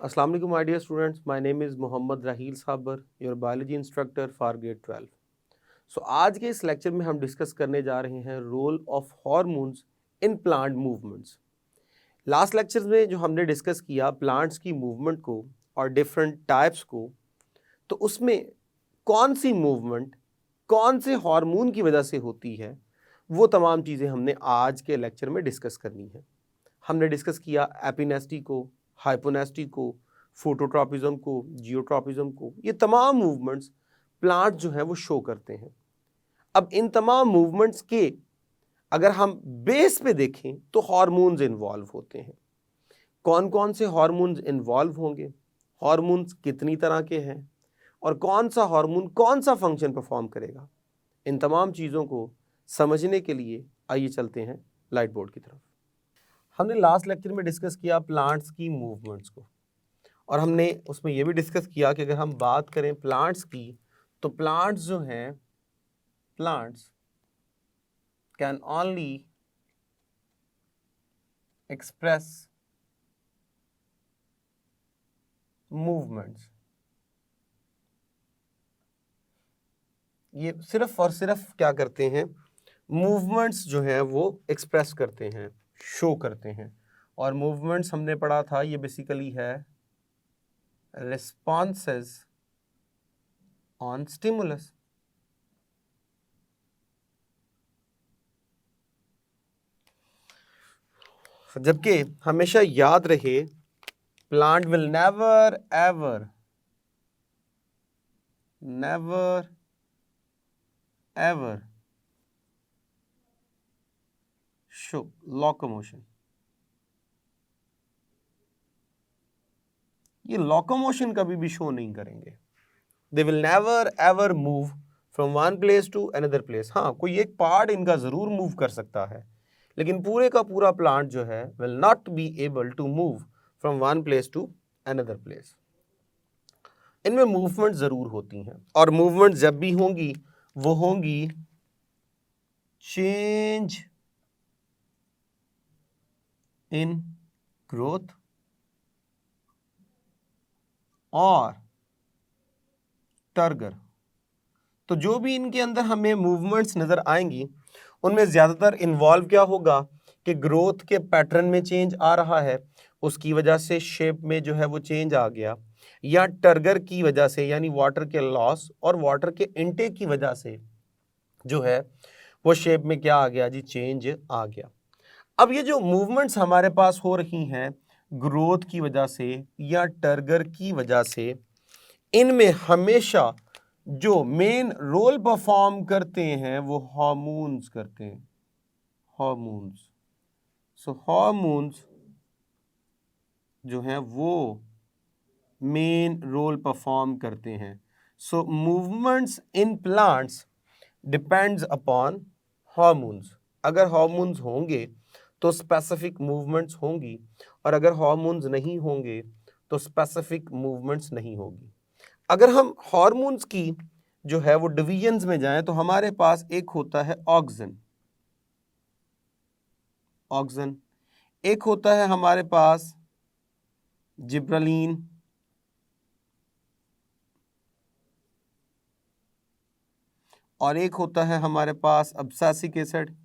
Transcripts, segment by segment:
Assalamu alaikum my dear students, my name is Mohammad Raheel Sabar, your biology instructor for grade 12. So आज के इस lecture में हम discuss करने जा रहे हैं role of hormones in plant movements. Last lecture में जो हमने डिस्कस किया प्लांट्स की मूवमेंट को और डिफरेंट टाइप्स को, तो उसमें कौन सी मूवमेंट कौन से हार्मोन की वजह से होती है वो तमाम चीज़ें हमने आज के लेक्चर में डिस्कस करनी है। हमने डिस्कस किया एपिनेस्टी को, हाइपोनेस्टी को, फोटोट्रॉपिज्म को, जियोट्रॉपिज्म को। ये तमाम मूवमेंट्स प्लांट जो है वो शो करते हैं। अब इन तमाम मूवमेंट्स के अगर हम बेस पे देखें तो हार्मोन्स इन्वॉल्व होते हैं। कौन कौन से हार्मोन्स इन्वॉल्व होंगे, हार्मोन्स कितनी तरह के हैं और कौन सा हार्मोन कौन सा फंक्शन परफॉर्म करेगा, इन तमाम चीज़ों को समझने के लिए आइए चलते हैं लाइट बोर्ड की तरफ। हमने लास्ट लेक्चर में डिस्कस किया प्लांट्स की मूवमेंट्स को और हमने उसमें यह भी डिस्कस किया कि अगर हम बात करें प्लांट्स की तो प्लांट्स जो हैं, plants can only express movements. ये सिर्फ और सिर्फ क्या करते हैं, मूवमेंट्स जो हैं वो एक्सप्रेस करते हैं, शो करते हैं। और मूवमेंट्स हमने पढ़ा था ये बेसिकली है रिस्पॉन्सेस ऑन स्टिमुलस। जबकि हमेशा याद रहे plant will never ever show locomotion. ये लोकोमोशन कभी भी शो नहीं करेंगे। They will never ever move from one place to another place. हाँ, कोई एक पार्ट इनका जरूर मूव कर सकता है, लेकिन पूरे का पूरा प्लांट जो है will not be able to move from one place to another place. इनमें मूवमेंट जरूर होती हैं और मूवमेंट जब भी होंगी वो होंगी चेंज इन ग्रोथ और टर्गर। तो जो भी इनके अंदर हमें मूवमेंट्स नजर आएंगी उनमें ज्यादातर इन्वॉल्व क्या होगा कि ग्रोथ के पैटर्न में चेंज आ रहा है, उसकी वजह से शेप में जो है वो चेंज आ गया, या टर्गर की वजह से यानी वाटर के लॉस और वाटर के इनटेक की वजह से जो है वो शेप में क्या आ गया जी, चेंज आ गया। अब ये जो मूवमेंट्स हमारे पास हो रही हैं ग्रोथ की वजह से या टर्गर की वजह से, इनमें हमेशा जो मेन रोल परफॉर्म करते हैं वो हार्मोन्स करते हैं, हार्मोन्स। सो हार्मोन्स जो हैं वो मेन रोल परफॉर्म करते हैं। So movements in plants depends upon hormones. अगर हार्मोन्स होंगे तो स्पेसिफिक मूवमेंट्स होंगी और अगर हार्मोन्स नहीं होंगे तो स्पेसिफिक मूवमेंट्स नहीं होगी। अगर हम हार्मोन्स की जो है वो डिवीजन्स में जाएं तो हमारे पास एक होता है ऑक्सिन, एक होता है हमारे पास जिब्रालीन, और एक होता है हमारे पास अब्सासिक एसिड।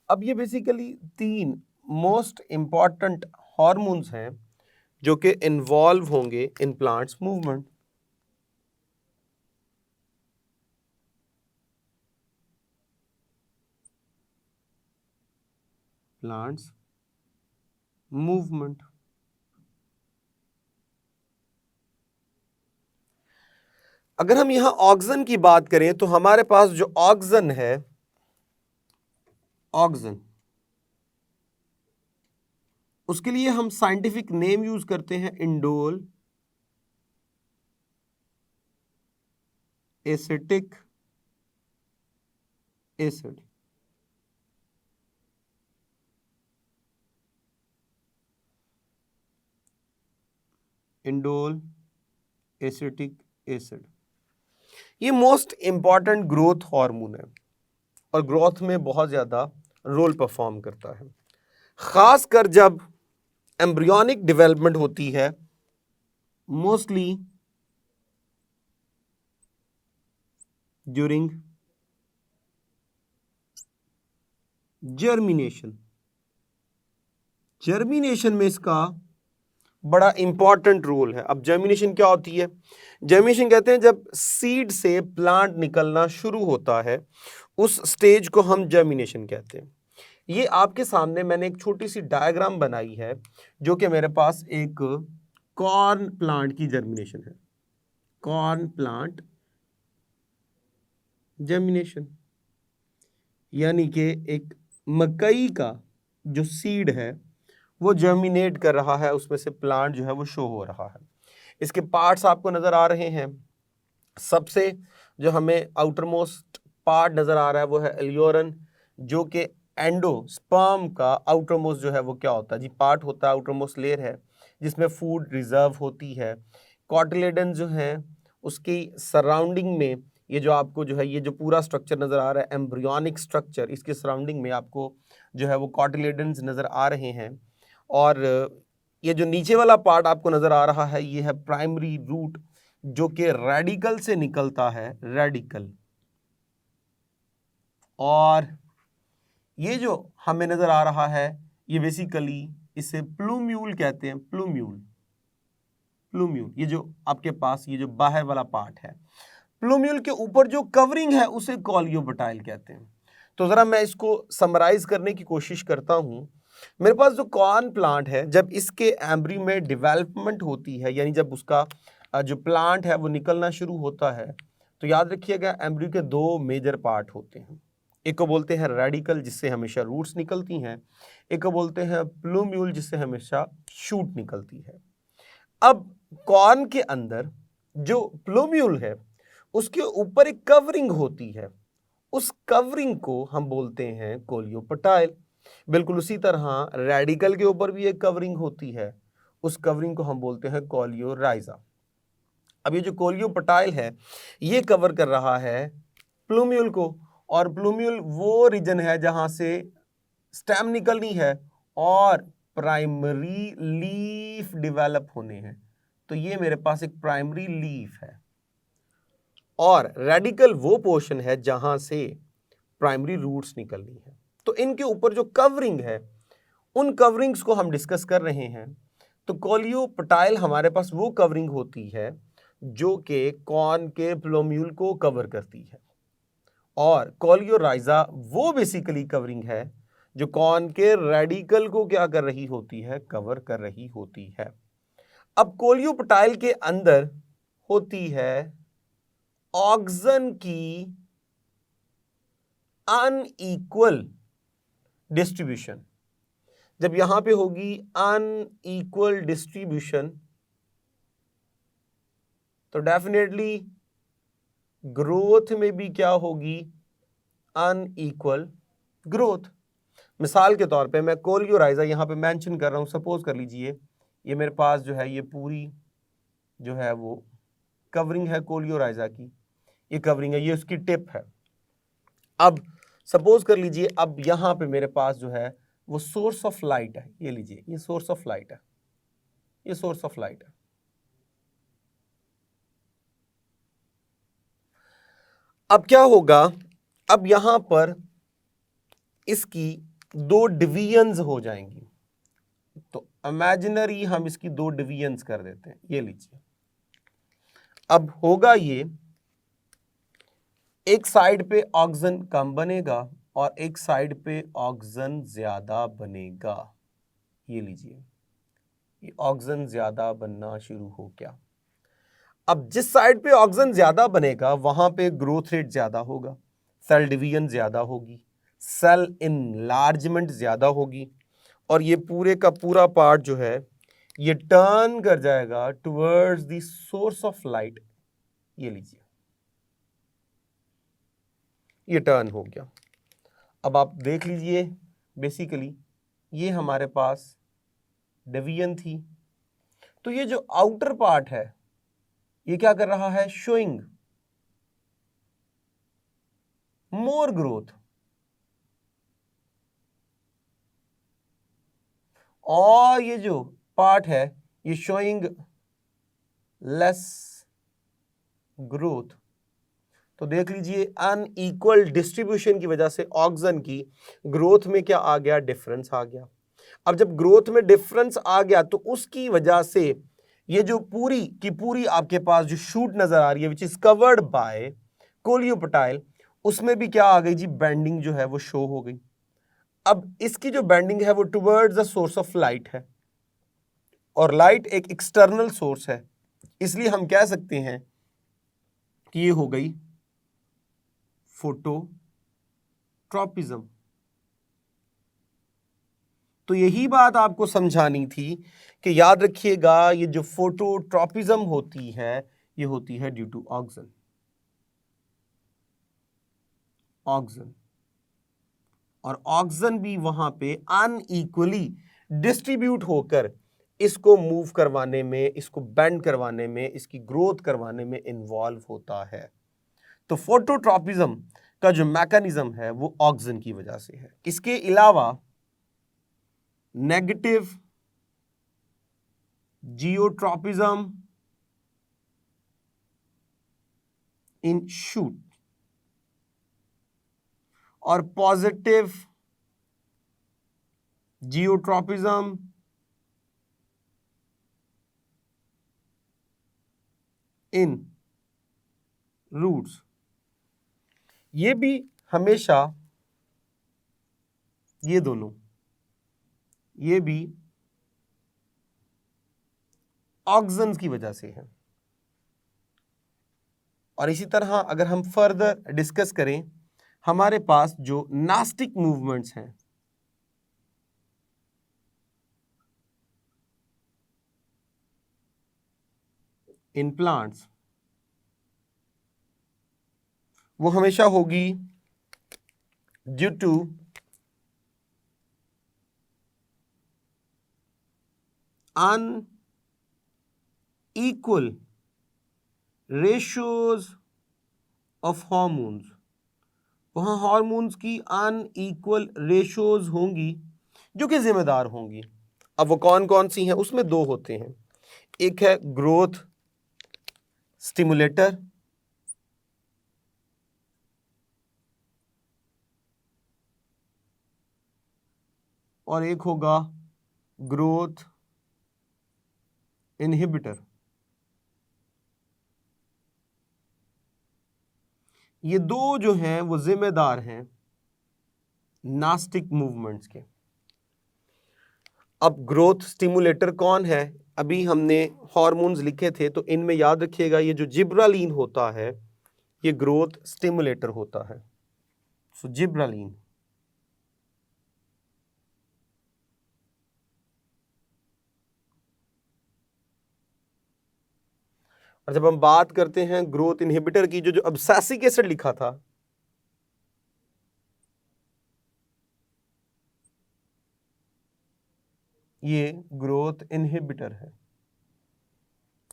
अब ये बेसिकली तीन मोस्ट इंपॉर्टेंट हार्मोन्स हैं जो कि इन्वॉल्व होंगे in plants movement. Plants movement. अगर हम यहां ऑक्सिन की बात करें तो हमारे पास जो ऑक्सिन है, ऑक्सिन, उसके लिए हम साइंटिफिक नेम यूज करते हैं indole acetic acid. Indole acetic acid ये मोस्ट इंपॉर्टेंट ग्रोथ हार्मोन है। और ग्रोथ में बहुत ज़्यादा रोल परफॉर्म करता है, खासकर जब एम्ब्रियोनिक डेवलपमेंट होती है, मोस्टली ड्यूरिंग जर्मिनेशन। जर्मिनेशन में इसका बड़ा इंपॉर्टेंट रोल है। अब जर्मिनेशन क्या होती है? जर्मिनेशन कहते हैं जब सीड से प्लांट निकलना शुरू होता है, उस स्टेज को हम जर्मिनेशन कहते हैं। ये आपके सामने मैंने एक छोटी सी डायग्राम बनाई है, जो कि मेरे पास एक कॉर्न प्लांट की जर्मिनेशन है। कॉर्न प्लांट जर्मिनेशन यानी कि एक मकई का जो सीड है वो जर्मिनेट कर रहा है, उसमें से प्लांट जो है वो शो हो रहा है। इसके पार्ट्स आपको नजर आ रहे हैं। सबसे जो हमें आउटरमोस्ट पार्ट नजर आ रहा है वो है एलियोरन, जो कि एंडोस्पर्म का आउटरमोस्ट जो है वो क्या होता है जी, पार्ट होता है, आउटरमोस्ट लेयर है जिसमें फूड रिजर्व होती है। कॉटिलेडन जो है उसकी सराउंडिंग में ये जो आपको जो है ये जो पूरा स्ट्रक्चर नजर आ रहा है एम्ब्रियोनिक स्ट्रक्चर, इसके सराउंडिंग में आपको जो है वो कॉटिलेडन्स नजर आ रहे हैं। और ये जो नीचे वाला पार्ट आपको नजर आ रहा है ये है प्राइमरी रूट, जो कि रेडिकल से निकलता है, रेडिकल। और ये जो हमें नजर आ रहा है ये बेसिकली इसे प्लूम्यूल कहते हैं। प्लूम्यूल, प्लूम्यूल ये जो आपके पास ये जो बाहर वाला पार्ट है, प्लूम्यूल के ऊपर जो कवरिंग है उसे कॉलियोबटाइल कहते हैं। तो जरा मैं इसको समराइज करने की कोशिश करता हूं। मेरे पास जो कॉर्न प्लांट है, जब इसके एम्ब्री में डेवलपमेंट होती है, यानी जब उसका जो प्लांट है वो निकलना शुरू होता है, तो याद रखिएगा एम्ब्री के दो मेजर पार्ट होते हैं। एक को बोलते हैं रेडिकल जिससे हमेशा रूट्स निकलती हैं, एक को बोलते हैं प्लूम्यूल जिससे हमेशा शूट निकलती है। अब कॉर्न के अंदर जो प्लूम्यूल है उसके ऊपर एक कवरिंग होती है, उस कवरिंग को हम बोलते हैं कोलियोपटाइल। बिल्कुल उसी तरह रेडिकल के ऊपर भी एक कवरिंग होती है, उस कवरिंग को हम बोलते हैं कोलियोराइजा। अब ये जो कोलियोपटाइल है ये कवर कर रहा है प्लूम्यूल को, और प्लूम्यूल वो रीजन है जहां से स्टेम निकलनी है और प्राइमरी लीफ डेवलप होने हैं। तो ये मेरे पास एक प्राइमरी लीफ है, और रेडिकल वो पोर्शन है जहां से प्राइमरी रूट्स निकलनी है। तो इनके ऊपर जो कवरिंग है उन कवरिंग्स को हम डिस्कस कर रहे हैं। तो कोलियोपटाइल हमारे पास वो कवरिंग होती है जो कि कॉर्न के प्लूम्यूल को कवर करती है, और कोलियोराइजा वो बेसिकली कवरिंग है जो कॉर्न के रेडिकल को क्या कर रही होती है, कवर कर रही होती है। अब कोलियोपटाइल के अंदर होती है ऑक्सन की अनइक्वल डिस्ट्रीब्यूशन। जब यहां पे होगी अनइक्वल डिस्ट्रीब्यूशन तो डेफिनेटली ग्रोथ में भी क्या होगी, अनइक्वल ग्रोथ। मिसाल के तौर पे मैं कोलियोराइजा यहां पे मेंशन कर रहा हूं। सपोज कर लीजिए ये मेरे पास जो है ये पूरी जो है वो कवरिंग है कोलियोराइजा की, ये कवरिंग है, ये उसकी टिप है। अब सपोज कर लीजिए अब यहां पे मेरे पास जो है वो सोर्स ऑफ लाइट है, ये लीजिए ये सोर्स ऑफ लाइट है, ये सोर्स ऑफ लाइट है। अब क्या होगा, अब यहां पर इसकी दो डिवीजन्स हो जाएंगी। तो इमेजिनरी हम इसकी दो डिवीजन्स कर देते हैं, ये लीजिए। अब होगा ये एक साइड पे ऑक्सीजन कम बनेगा और एक साइड पे ऑक्सीजन ज्यादा बनेगा, ये लीजिए ये ऑक्सीजन ज्यादा बनना शुरू हो गया। अब जिस साइड पे ऑक्सीजन ज्यादा बनेगा वहां पे ग्रोथ रेट ज्यादा होगा, सेल डिवीजन ज्यादा होगी, सेल इनलार्जमेंट ज्यादा होगी, और ये पूरे का पूरा पार्ट जो है ये टर्न कर जाएगा towards the source of light, ये लीजिए ये टर्न हो गया। अब आप देख लीजिए बेसिकली ये हमारे पास डिवीजन थी, तो ये जो आउटर पार्ट है ये क्या कर रहा है, शोइंग मोर ग्रोथ। और ये जो पार्ट है ये शोइंग लेस ग्रोथ। तो देख लीजिए अनइक्वल डिस्ट्रीब्यूशन की वजह से ऑक्सन की ग्रोथ में क्या आ गया, डिफरेंस आ गया। अब जब ग्रोथ में डिफरेंस आ गया तो उसकी वजह से ये जो पूरी की पूरी आपके पास जो शूट नजर आ रही है विच इज कवर्ड बाय कोलियोपटाइल, उसमें भी क्या आ गई जी, बेंडिंग जो है वो शो हो गई। अब इसकी जो बेंडिंग है वो towards the source of light है, और लाइट एक एक्सटर्नल सोर्स है, इसलिए हम कह सकते हैं कि ये हो गई फोटोट्रॉपिज्म। तो यही बात आपको समझानी थी कि याद रखिएगा ये जो फोटोट्रॉपिज्म होती है ये होती है ड्यू टू ऑक्सन। और ऑक्सन भी वहां पे अनइक्वली डिस्ट्रीब्यूट होकर इसको मूव करवाने में, इसको बेंड करवाने में, इसकी ग्रोथ करवाने में इन्वॉल्व होता है। तो फोटोट्रॉपिज्म का जो मैकेनिज्म है वो ऑक्सन की वजह से है। इसके अलावा नेगेटिव जियोट्रॉपिज्म इन शूट और पॉजिटिव जियोट्रॉपिज्म इन रूट्स, ये भी हमेशा ये दोनों ये भी ऑक्सन की वजह से है। और इसी तरह अगर हम फर्दर डिस्कस करें, हमारे पास जो नास्टिक मूवमेंट्स हैं इन प्लांट्स, वो हमेशा होगी due to unequal ratios of hormones. वहां हार्मोन्स की अनइक्वल रेशियोज होंगी जो कि जिम्मेदार होंगी। अब वो कौन कौन सी हैं, उसमें दो होते हैं, एक है ग्रोथ स्टिमुलेटर और एक होगा ग्रोथ इनहिबिटर। ये दो जो हैं वो जिम्मेदार हैं नास्टिक मूवमेंट्स के। अब ग्रोथ स्टिमुलेटर कौन है, अभी हमने हार्मोन्स लिखे थे, तो इनमें याद रखिएगा ये जो जिब्रालीन होता है ये ग्रोथ स्टिमुलेटर होता है। सो जिब्रालीन। और जब हम बात करते हैं ग्रोथ इनहिबिटर की, जो अब्सासिक एसिड लिखा था, ये ग्रोथ इनहिबिटर है।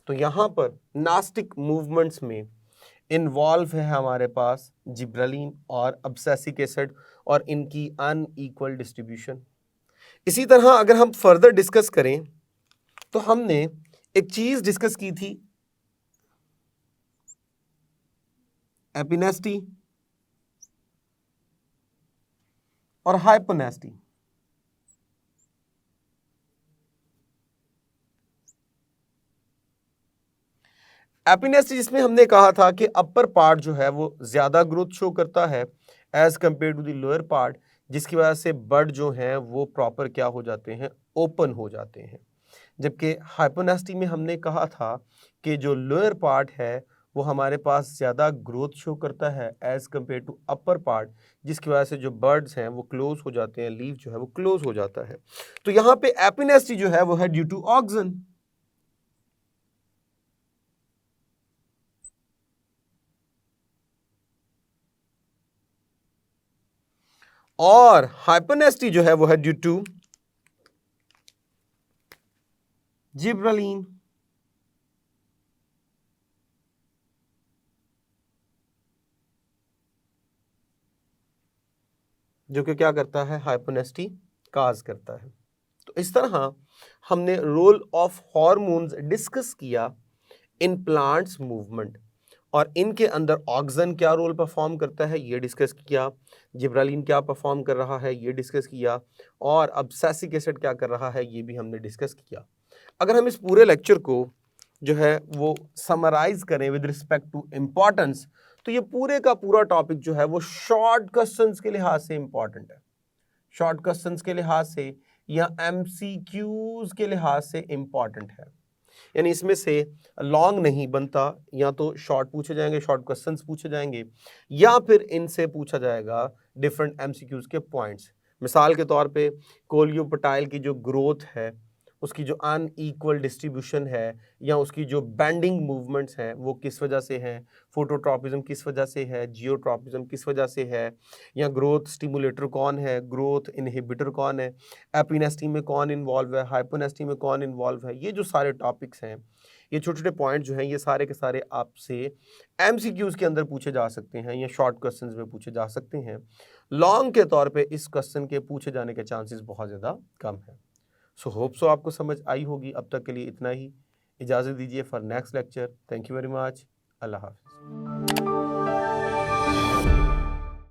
तो यहां पर नास्टिक मूवमेंट्स में इन्वॉल्व है हमारे पास जिब्रालीन और अब्सासिक एसिड और इनकी अनइक्वल डिस्ट्रीब्यूशन। इसी तरह अगर हम फर्दर डिस्कस करें तो हमने एक चीज डिस्कस की थी, एपिनेस्टी और हाइपोनेस्टी। एपिनेस्टी जिसमें हमने कहा था कि अपर पार्ट जो है वो ज्यादा ग्रोथ शो करता है as compare to the lower part, जिसकी वजह से बड जो है वो प्रॉपर क्या हो जाते हैं, ओपन हो जाते हैं। जबकि हाइपोनेस्टी में हमने कहा था कि जो लोअर पार्ट है वो हमारे पास ज़्यादा ग्रोथ शो करता है as compare to upper part, जिसकी वजह से जो बर्ड्स हैं वो क्लोज हो जाते हैं, लीव जो है वो क्लोज हो जाता है। तो यहाँ पे एपिनेस्टी जो है वो है ड्यू टू ऑक्सन। और हाइपोनेस्टी जो है वो है ड्यू टू जिब्रालीन। जो कि क्या करता है, हाइपोनेस्टी काज करता है। तो तो इस तरह हमने रोल ऑफ हार्मोन्स डिस्कस किया इन प्लांट्स मूवमेंट, और इनके अंदर ऑक्सिन क्या रोल परफॉर्म करता है ये डिस्कस किया, जिब्रालिन क्या परफॉर्म कर रहा है ये डिस्कस किया, और अब्सेसिक एसिड क्या कर रहा है ये भी हमने डिस्कस किया। अगर हम इस पूरे लेक्चर को जो है वो समराइज करें विद रिस्पेक्ट टू इम्पॉर्टेंस, तो ये पूरे का पूरा टॉपिक जो है वो शॉर्ट क्वेश्चंस के लिहाज से इंपॉर्टेंट है, शॉर्ट क्वेश्चंस के लिहाज से या एमसीक्यूज के लिहाज से इंपॉर्टेंट है। यानी इसमें से लॉन्ग नहीं बनता, या तो शॉर्ट पूछे जाएंगे, शॉर्ट क्वेश्चंस पूछे जाएंगे, या फिर इनसे पूछा जाएगा डिफरेंट एमसीक्यूज के पॉइंट्स। मिसाल के तौर पे कोलियोपटाइल की जो ग्रोथ है, उसकी जो अनइक्वल डिस्ट्रीब्यूशन है, या उसकी जो बैंडिंग मूवमेंट्स हैं वो किस वजह से हैं, फोटोट्रॉपिज्म किस वजह से है, जियोट्रॉपिज्म किस वजह से है, या ग्रोथ स्टिमुलेटर कौन है, ग्रोथ इनहिबिटर कौन है, एपिनेस्टी में कौन इन्वॉल्व है, हाइपोनेस्टी में कौन इन्वॉल्व है, ये जो सारे टॉपिक्स हैं, ये छोटे छोटे पॉइंट जो हैं, ये सारे के सारे आपसे एमसीक्यूज के अंदर पूछे जा सकते हैं या शॉर्ट क्वेश्चंस में पूछे जा सकते हैं। लॉन्ग के तौर पे इस क्वेश्चन के पूछे जाने के चांसेस बहुत ज़्यादा कम है। सो होप सो आपको समझ आई होगी। अब तक के लिए इतना ही, इजाज़त दीजिए for next lecture. Thank you very much. Allah हाफ़िज़।